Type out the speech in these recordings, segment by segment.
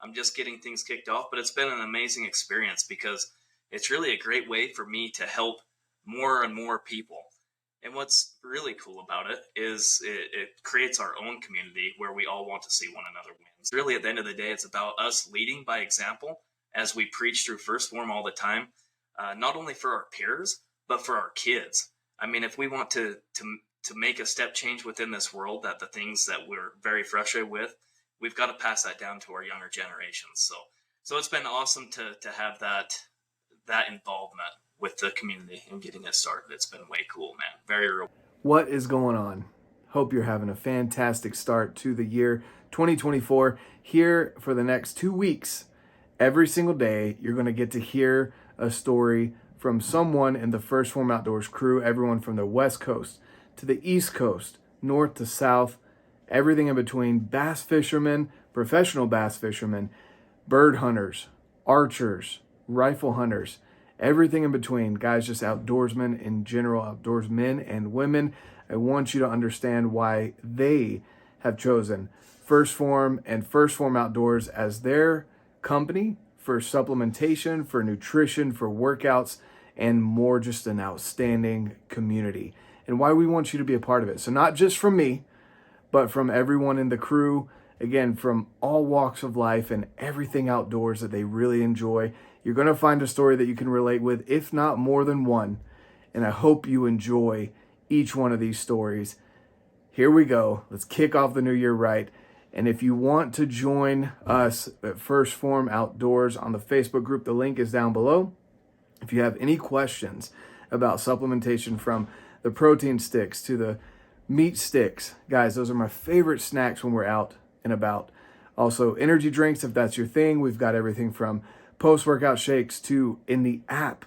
I'm just getting things kicked off, but it's been an amazing experience because it's really a great way for me to help more and more people. And what's really cool about it is it creates our own community where we all want to see one another win. Really, at the end of the day, it's about us leading by example as we preach through First Phorm all the time, not only for our peers, but for our kids. I mean, if we want to make a step change within this world, that the things that we're very frustrated with, we've got to pass that down to our younger generations. So it's been awesome to have that involvement with the community and getting it started. It's been way cool, man. Very real. What is going on? Hope you're having a fantastic start to the year 2024. Here for the next 2 weeks, every single day, you're going to get to hear a story from someone in the First Phorm Outdoors crew, everyone from the West Coast to the East Coast, north to south, everything in between, bass fishermen, professional bass fishermen, bird hunters, archers, rifle hunters, everything in between, guys, just outdoorsmen in general, outdoorsmen and women. I want you to understand why they have chosen First Phorm and First Phorm Outdoors as their company for supplementation, for nutrition, for workouts, and more, just an outstanding community, and why we want you to be a part of it. So not just from me, but from everyone in the crew, again, from all walks of life and everything outdoors that they really enjoy. You're going to find a story that you can relate with, if not more than one. And I hope you enjoy each one of these stories. Here we go. Let's kick off the new year right. And if you want to join us at First Phorm Outdoors on the Facebook group, the link is down below. If you have any questions about supplementation, from the protein sticks to the meat sticks, guys, those are my favorite snacks when we're out and about. Also, energy drinks, if that's your thing. We've got everything from post-workout shakes to, in the app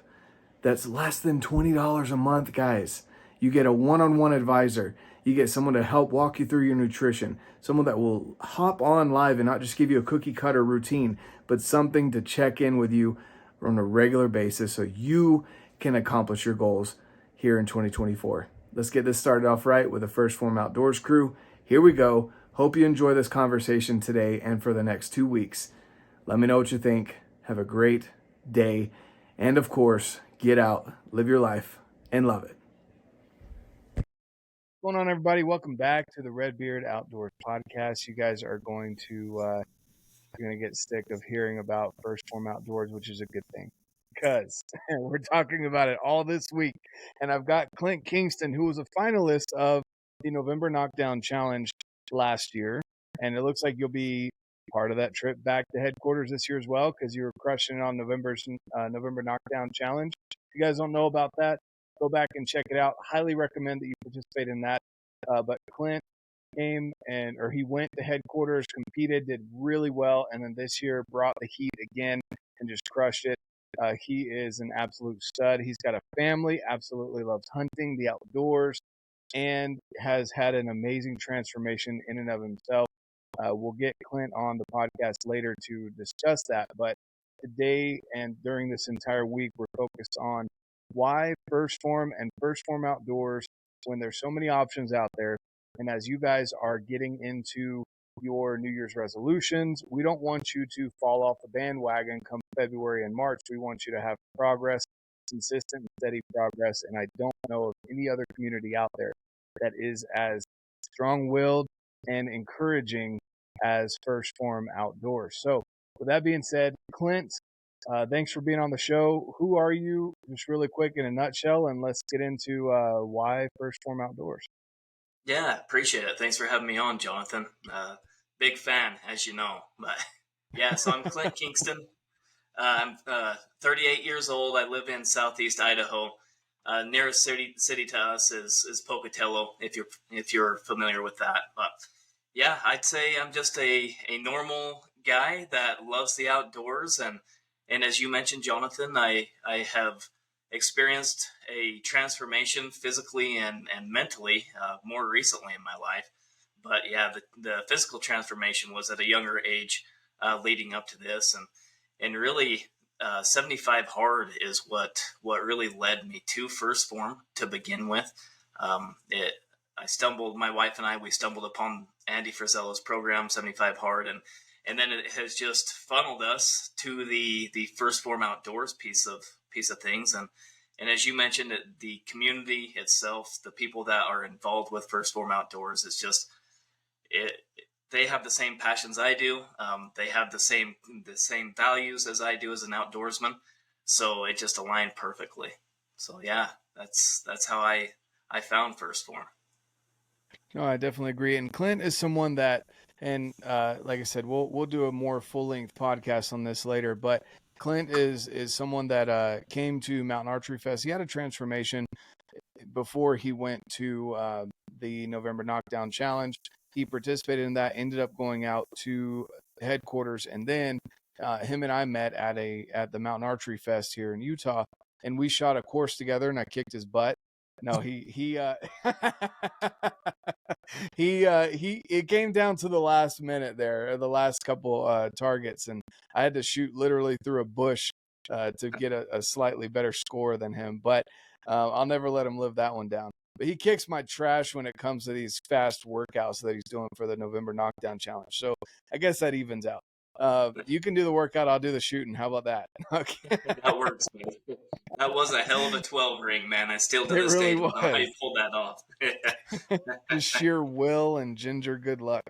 that's less than $20 a month, guys. You get a one-on-one advisor. You get someone to help walk you through your nutrition, someone that will hop on live and not just give you a cookie cutter routine, but something to check in with you on a regular basis so you can accomplish your goals here in 2024. Let's get this started off right with the First Phorm Outdoors crew. Here we go. Hope you enjoy this conversation today and for the next 2 weeks. Let me know what you think. Have a great day. And of course, get out, live your life, and love it. What's going on, everybody? Welcome back to the RedBeard Outdoors podcast. You guys are going to get sick of hearing about First Phorm Outdoors, which is a good thing, because we're talking about it all this week. And I've got Clint Kingston, who was a finalist of the November Knockdown Challenge last year. And it looks like you'll be part of that trip back to headquarters this year as well, because you were crushing it on November Knockdown Challenge. If you guys don't know about that, go back and check it out. Highly recommend that you participate in that. But Clint he went to headquarters, competed, did really well, and then this year brought the heat again and just crushed it. He is an absolute stud. He's got a family, absolutely loves hunting, the outdoors, and has had an amazing transformation in and of himself. We'll get Clint on the podcast later to discuss that, but today and during this entire week, we're focused on why First Phorm and First Phorm Outdoors, when there's so many options out there. And as you guys are getting into your New Year's resolutions, we don't want you to fall off the bandwagon come February and March. We want you to have progress, consistent and steady progress. And I don't know of any other community out there that is as strong-willed and encouraging as First Phorm Outdoors. So with that being said, Clint, thanks for being on the show. Who are you, just really quick in a nutshell, and let's get into why First Phorm Outdoors. Yeah, appreciate it. Thanks for having me on, Jonathan. Big fan, as you know. But yeah, so I'm Clint Kingston. I'm 38 years old. I live in Southeast Idaho. Nearest city to us is Pocatello, if you're familiar with that. But yeah, I'd say I'm just a normal guy that loves the outdoors, and as you mentioned, Jonathan, I have experienced a transformation physically and mentally more recently in my life. But yeah, the physical transformation was at a younger age leading up to this, and really 75 hard is what really led me to First Phorm to begin with. My wife and I, we stumbled upon Andy Frisello's program, 75 hard, And then it has just funneled us to the first Phorm Outdoors piece of things. And as you mentioned, the community itself, the people that are involved with first Phorm Outdoors, is just it. They have the same passions I do. They have the same values as I do as an outdoorsman. So it just aligned perfectly. So yeah, that's how I found first Phorm. No, I definitely agree. And Clint is someone that, and like I said, we'll do a more full length podcast on this later. But Clint is someone that came to Mountain Archery Fest. He had a transformation before he went to the November Knockdown Challenge. He participated in that, ended up going out to headquarters, and then him and I met at the Mountain Archery Fest here in Utah, and we shot a course together, and I kicked his butt. No, he it came down to the last minute there, the last couple targets, and I had to shoot literally through a bush to get a slightly better score than him. But I'll never let him live that one down. But he kicks my trash when it comes to these fast workouts that he's doing for the November Knockdown Challenge. So I guess that evens out. You can do the workout, I'll do the shooting. How about that? Okay. That works, man. That was a hell of a 12 ring, man. I still to this day don't know how you pulled that off. Just sheer will and ginger good luck.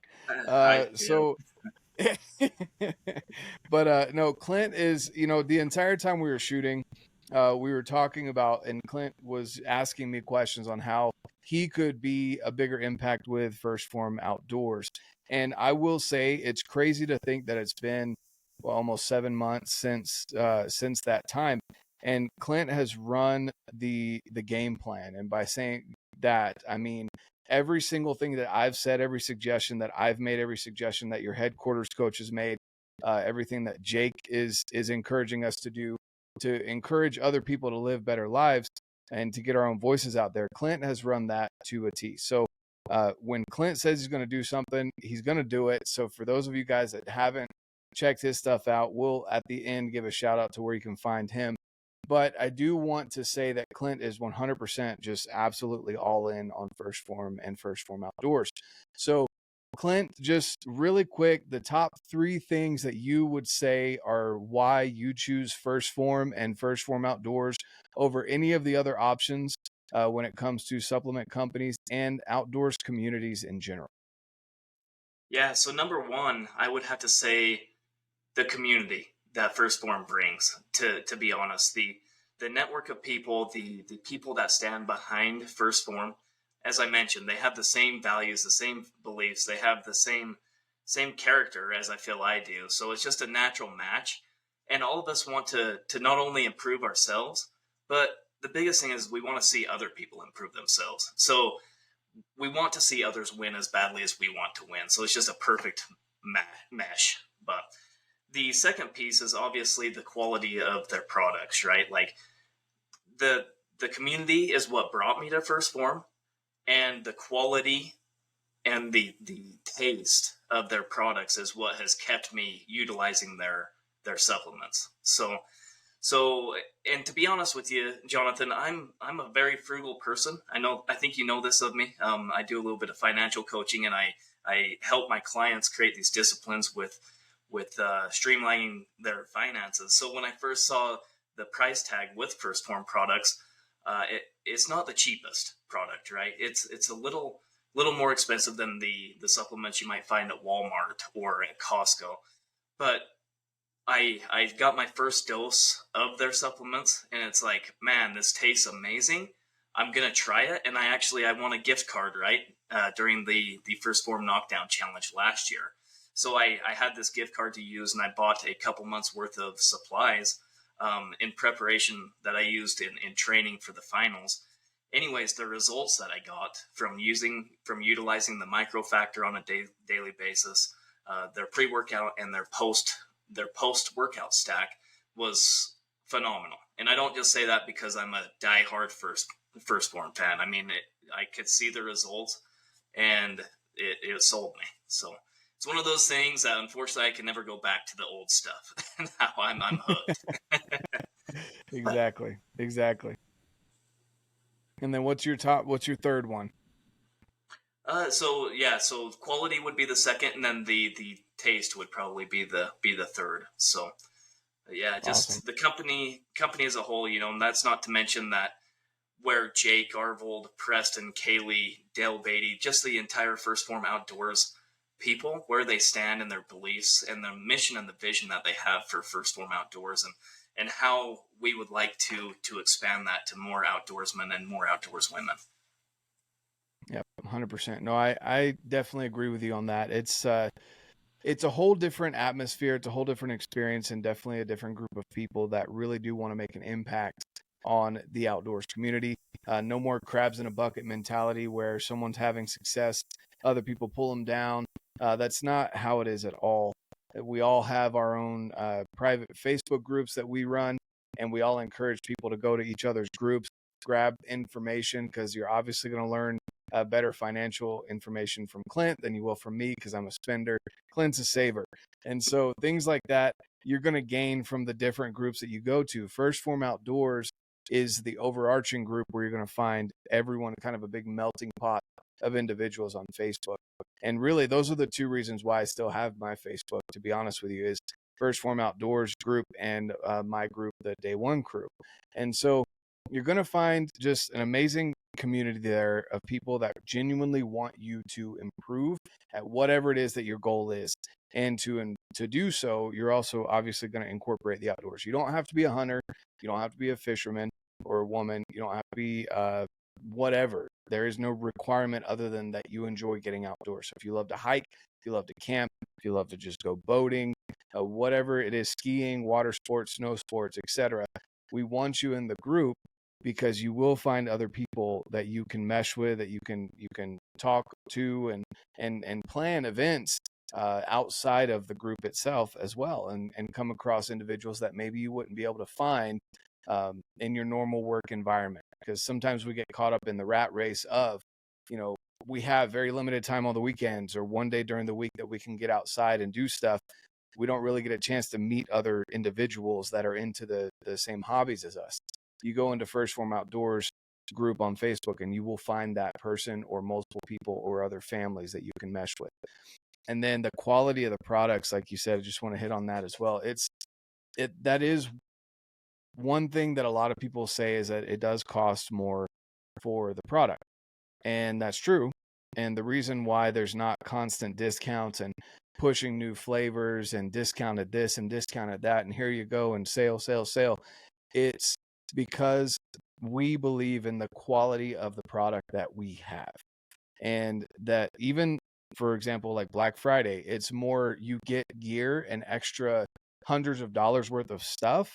But no, Clint is, the entire time we were shooting, we were talking about, and Clint was asking me questions on how he could be a bigger impact with first Phorm Outdoors. And I will say it's crazy to think that it's been almost 7 months since that time. And Clint has run the game plan. And by saying that, I mean every single thing that I've said, every suggestion that I've made, every suggestion that your headquarters coach has made, everything that Jake is encouraging us to do to encourage other people to live better lives and to get our own voices out there. Clint has run that to a T. So when Clint says he's going to do something, he's going to do it. So for those of you guys that haven't checked his stuff out, we'll at the end give a shout out to where you can find him. But I do want to say that Clint is 100% just absolutely all in on first Phorm and first Phorm Outdoors. So Clint, just really quick, the top 3 things that you would say are why you choose first Phorm and first Phorm Outdoors over any of the other options when it comes to supplement companies and outdoors communities in general. Yeah, so number 1, I would have to say the community that first Phorm brings. To be honest, the network of people, the people that stand behind first Phorm, as I mentioned, they have the same values, the same beliefs, they have the same character as I feel I do. So it's just a natural match. And all of us want to not only improve ourselves, but the biggest thing is we want to see other people improve themselves. So we want to see others win as badly as we want to win. So it's just a perfect mesh. But the second piece is obviously the quality of their products, right? Like the community is what brought me to first Phorm, and the quality and the taste of their products is what has kept me utilizing their supplements. So, and to be honest with you, Jonathan, I'm a very frugal person. I think you know this of me. I do a little bit of financial coaching, and I help my clients create these disciplines with streamlining their finances. So when I first saw the price tag with first Phorm products, it's not the cheapest product, right? It's a little more expensive than the supplements you might find at Walmart or at Costco. But I got my first dose of their supplements, and it's like, man, this tastes amazing. I'm going to try it. And I won a gift card, right? During the first Phorm Knockdown Challenge last year. So I had this gift card to use, and I bought a couple months worth of supplies in preparation that I used in training for the finals. Anyways, the results that I got from utilizing the micro factor on a daily basis, their pre-workout and their post-workout stack was phenomenal. And I don't just say that because I'm a diehard first Phorm fan. I mean, I could see the results, and it sold me. So it's one of those things that unfortunately I can never go back to the old stuff. Now I'm hooked. Exactly. And then what's your third one? So quality would be the second, and then the taste would probably be the third. So yeah, Awesome. just the company as a whole, and that's not to mention that where Jake, Arvold, Preston, Kaylee, Dale Beatty, just the entire First Phorm Outdoors people, where they stand in their beliefs and the mission and the vision that they have for First Phorm Outdoors, and how we would like to expand that to more outdoorsmen and more outdoors women. Yep, 100%. No, I definitely agree with you on that. It's a whole different atmosphere. It's a whole different experience, and definitely a different group of people that really do want to make an impact on the outdoors community. No more crabs in a bucket mentality where someone's having success, other people pull them down. That's not how it is at all. We all have our own private Facebook groups that we run, and we all encourage people to go to each other's groups, grab information, because you're obviously going to learn better financial information from Clint than you will from me, because I'm a spender. Clint's a saver. And so things like that, you're going to gain from the different groups that you go to. First Phorm Outdoors is the overarching group where you're going to find everyone, kind of a big melting pot of individuals on Facebook. And really, those are the two reasons why I still have my Facebook, to be honest with you, is First Phorm Outdoors group and my group, the Day One crew. And so you're going to find just an amazing community there of people that genuinely want you to improve at whatever it is that your goal is. And to do so, you're also obviously going to incorporate the outdoors. You don't have to be a hunter. You don't have to be a fisherman or a woman. You don't have to be whatever. There is no requirement other than that you enjoy getting outdoors. So if you love to hike, if you love to camp, if you love to just go boating, whatever it is, skiing, water sports, snow sports, etc., we want you in the group, because you will find other people that you can mesh with, that you can talk to, and plan events outside of the group itself as well, and come across individuals that maybe you wouldn't be able to find in your normal work environment. Because sometimes we get caught up in the rat race of, we have very limited time on the weekends or one day during the week that we can get outside and do stuff. We don't really get a chance to meet other individuals that are into the same hobbies as us. You go into First Phorm Outdoors group on Facebook, and you will find that person or multiple people or other families that you can mesh with. And then the quality of the products, like you said, I just want to hit on that as well. That is one thing that a lot of people say, is that it does cost more for the product. And that's true. And the reason why there's not constant discounts and pushing new flavors and discounted this and discounted that, and here you go, and sale, it's because we believe in the quality of the product that we have. And that even, for example, like Black Friday, it's more, you get gear and extra hundreds of dollars worth of stuff.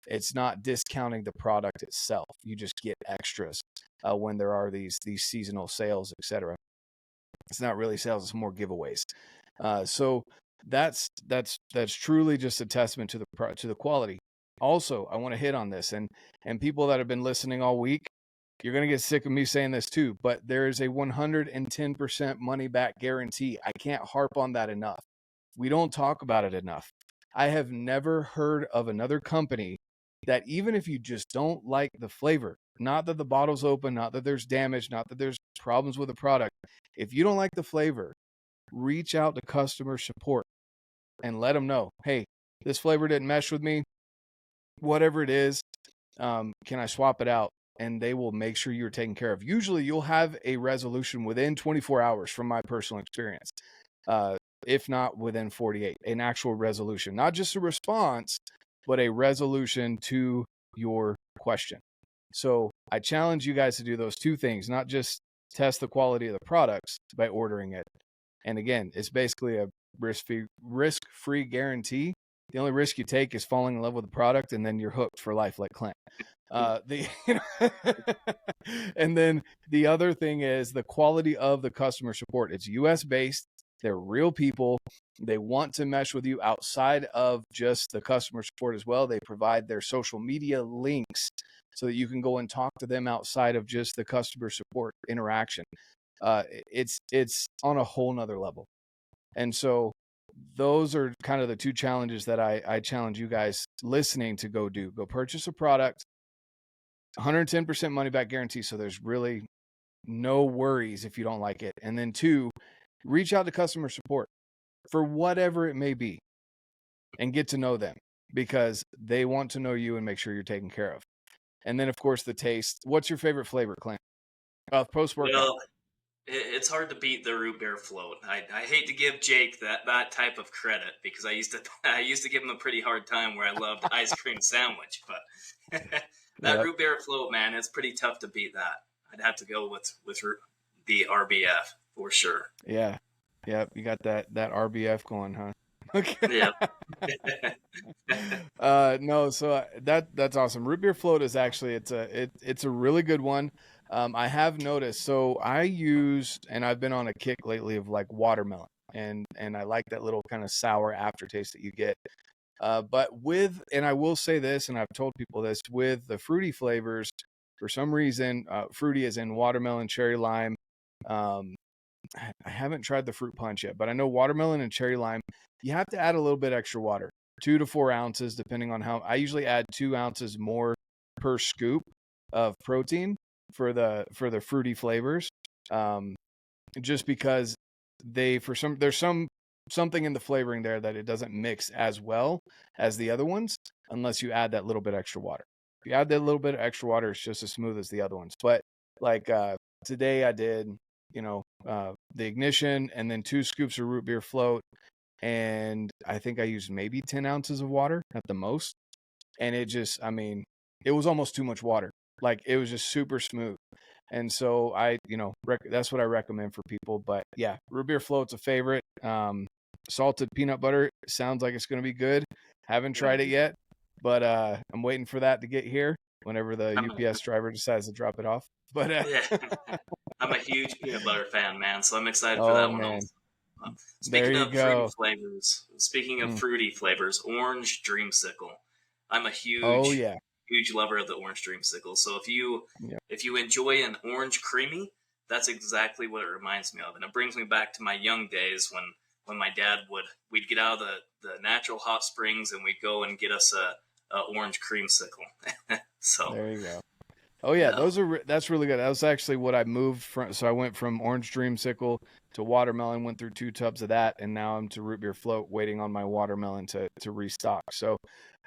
It's not discounting the product itself. You just get extras when there are these seasonal sales, etc. It's not really sales; it's more giveaways. So that's truly just a testament to the quality. Also, I want to hit on this, and people that have been listening all week, you're going to get sick of me saying this too, but there is a 110% money back guarantee. I can't harp on that enough. We don't talk about it enough. I have never heard of another company that, even if you just don't like the flavor, not that the bottle's open, not that there's damage, not that there's problems with the product, if you don't like the flavor, reach out to customer support and let them know, hey, this flavor didn't mesh with me, whatever it is, can I swap it out? And they will make sure you're taken care of. Usually you'll have a resolution within 24 hours from my personal experience, if not within 48, an actual resolution, not just a response, but a resolution to your question. So I challenge you guys to do those two things, not just test the quality of the products by ordering it. And again, it's basically a risk-free guarantee. The only risk you take is falling in love with the product, and then you're hooked for life, like Clint. And then the other thing is the quality of the customer support. It's US based. They're real people. They want to mesh with you outside of just the customer support as well. They provide their social media links so that you can go and talk to them outside of just the customer support interaction. It's on a whole nother level. And so those are kind of the two challenges that I challenge you guys listening to go do. Go purchase a product, 110% money back guarantee. So there's really no worries if you don't like it. And then 2, reach out to customer support for whatever it may be and get to know them, because they want to know you and make sure you're taken care of. And then, of course, the taste. What's your favorite flavor, Clint? Post-workout. Well, it's hard to beat the root beer float. I hate to give Jake that type of credit, because I used to give him a pretty hard time where I loved ice cream sandwich, but that root beer float, man, it's pretty tough to beat that. I'd have to go with the RBF for sure. Yeah. You got that RBF going, huh? Okay. Yeah. No, so that's awesome. Root beer float is actually it's a really good one. I have noticed. So I used, and I've been on a kick lately of like watermelon, and I like that little kind of sour aftertaste that you get. But and I will say this, and I've told people this, with the fruity flavors, for some reason, fruity is in watermelon, cherry lime. I haven't tried the fruit punch yet, but I know watermelon and cherry lime, you have to add a little bit extra water, 2 to 4 ounces, depending on how. I usually add 2 ounces more per scoop of protein for the fruity flavors, just because there's something in the flavoring there that it doesn't mix as well as the other ones unless you add that little bit extra water. If you add that little bit of extra water, it's just as smooth as the other ones. But like today I did, the ignition and then 2 scoops of root beer float, and I think I used maybe 10 ounces of water at the most, and it was almost too much water. Like, it was just super smooth. And so I that's what I recommend for people. But yeah, root beer float's a favorite. Salted peanut butter sounds like it's going to be good. Haven't tried it yet, but I'm waiting for that to get here whenever the UPS driver decides to drop it off. But yeah, I'm a huge peanut butter fan, man. So I'm excited for that one. Also. Speaking of fruity flavors, orange dreamsicle. I'm a huge lover of the orange dreamsicle. So if you enjoy an orange creamy, that's exactly what it reminds me of, and it brings me back to my young days when my dad we'd get out of the natural hot springs and we'd go and get us a orange creamsicle. So there you go. Oh yeah, that's really good. That was actually what I moved from. So I went from orange dreamsicle to watermelon, went through 2 tubs of that, and now I'm to root beer float, waiting on my watermelon to restock. So,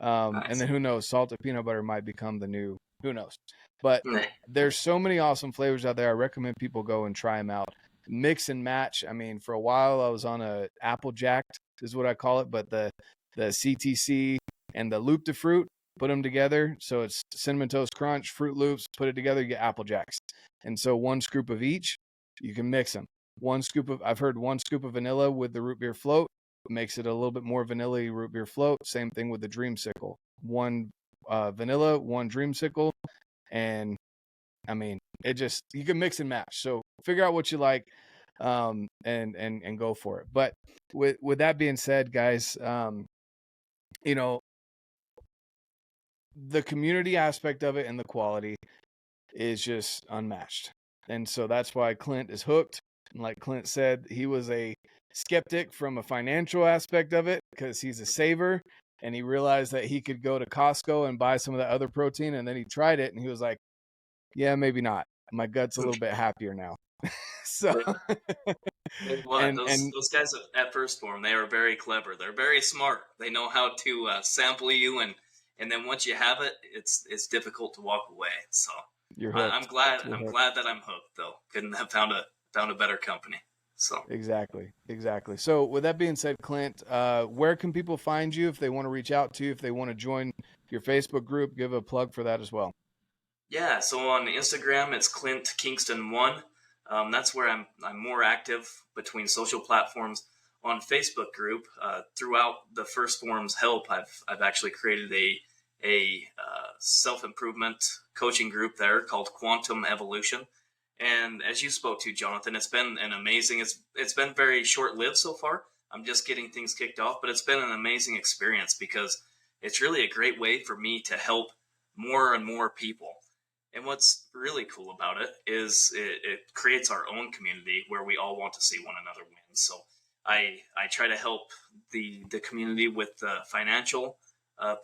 nice. And then who knows, salted peanut butter might become the new. Who knows? But there's so many awesome flavors out there. I recommend people go and try them out. Mix and match. I mean, for a while I was on a apple jacked is what I call it, but the CTC and the Loop de Fruit. Put them together. So it's Cinnamon Toast Crunch, Fruit Loops, put it together, you get Apple Jacks. And so 1 scoop of each, you can mix them. I've heard 1 scoop of vanilla with the root beer float makes it a little bit more vanilla-y root beer float. Same thing with the dreamsicle. 1 vanilla, 1 dreamsicle. And I mean, you can mix and match. So figure out what you like, and go for it. But with that being said, guys, the community aspect of it and the quality is just unmatched. And so that's why Clint is hooked. And like Clint said, he was a skeptic from a financial aspect of it because he's a saver, and he realized that he could go to Costco and buy some of that other protein. And then he tried it and he was like, yeah, maybe not. My gut's a little bit happier now. So those guys at First Phorm, they are very clever. They're very smart. They know how to sample you, and then once you have it, it's difficult to walk away. So I'm glad that I'm hooked, though. Couldn't have found a better company. So exactly. So with that being said, Clint, where can people find you if they want to reach out to you, if they want to join your Facebook group? Give a plug for that as well. Yeah, so on Instagram it's Clint Kingston 1. That's where I'm more active between social platforms. On Facebook group, throughout the First Phorm's help, I've actually created a self-improvement coaching group there called Quantum Evolution. And as you spoke to, Jonathan, it's been an amazing, it's been very short-lived so far. I'm just getting things kicked off, but it's been an amazing experience because it's really a great way for me to help more and more people. And what's really cool about it is it creates our own community where we all want to see one another win. So I try to help the community with financial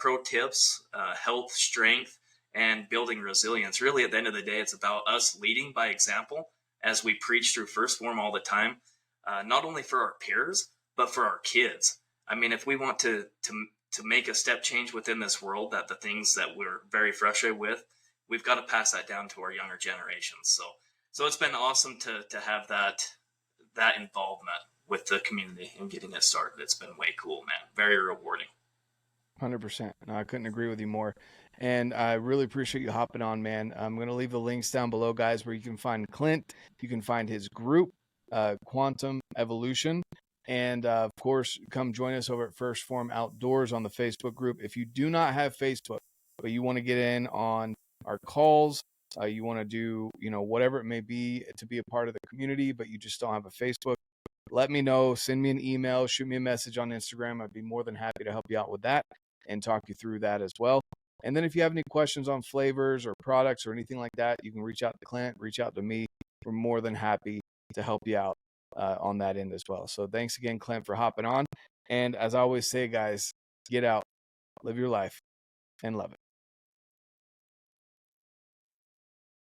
pro tips, health, strength, and building resilience. Really, at the end of the day, it's about us leading by example as we preach through First Form all the time, not only for our peers, but for our kids. I mean, if we want to make a step change within this world, that the things that we're very frustrated with, we've got to pass that down to our younger generations. So it's been awesome to have that involvement with the community and getting it started. It's been way cool, man. Very rewarding. 100%. No, I couldn't agree with you more. And I really appreciate you hopping on, man. I'm going to leave the links down below, guys, where you can find Clint. You can find his group, Quantum Evolution. And of course, come join us over at First Phorm Outdoors on the Facebook group. If you do not have Facebook, but you want to get in on our calls, you want to do, whatever it may be to be a part of the community, but you just don't have a Facebook, let me know. Send me an email, shoot me a message on Instagram. I'd be more than happy to help you out with that and talk you through that as well. And then if you have any questions on flavors or products or anything like that, you can reach out to Clint, reach out to me. We're more than happy to help you out on that end as well. So thanks again, Clint, for hopping on. And as I always say, guys, get out, live your life, and love it.